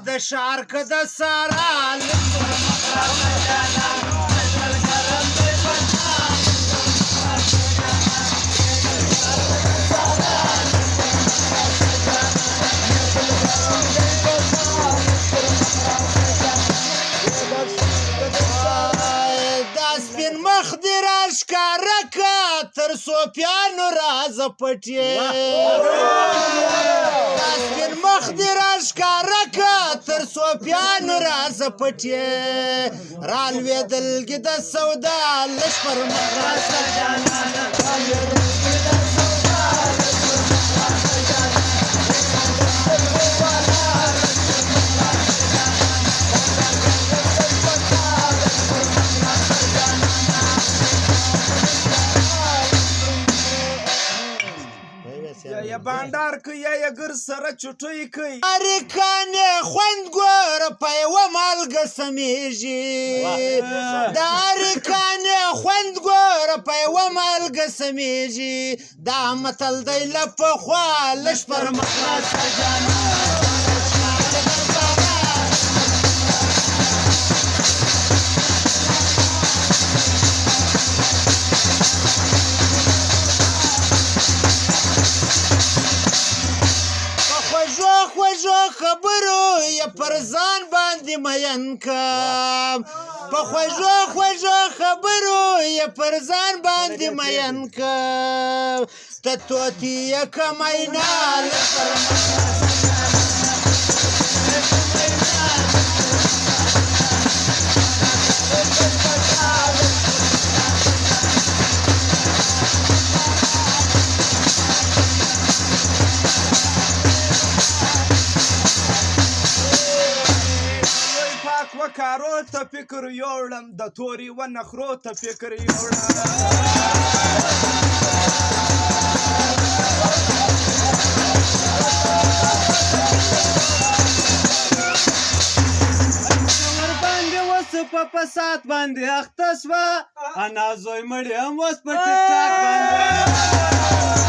د ښار که د سارا دا سپین مخ دې راښکاره که تر صوفیانو رازه پټې دا سپین مخ دې راښکاره که تر صوفیانو رازه پټې رالوېدلګي د سودا لږ پر مخ راشه جانانه یا بانډار کوي یا ګر سره چټوي کوي اریکانې خوند ګوره په یوه مالګه سمیږي د اریکانې خوند ګوره په یوه مالګه سمیږي دا متل دی له پخوا لږ پر مخ راشه جانانه خوږو خبرو یا پر ځان باندې مین کم په خوږو خبرو یا پر ځان باندې مین کم ته توتي یې که مینا کارو ته فکر یوړم د توري و نخرو ته فکر یوړم باندې وس په فساد باندې اخته سوه انا زوی مړی هم اوس په ټیک ټاک باندې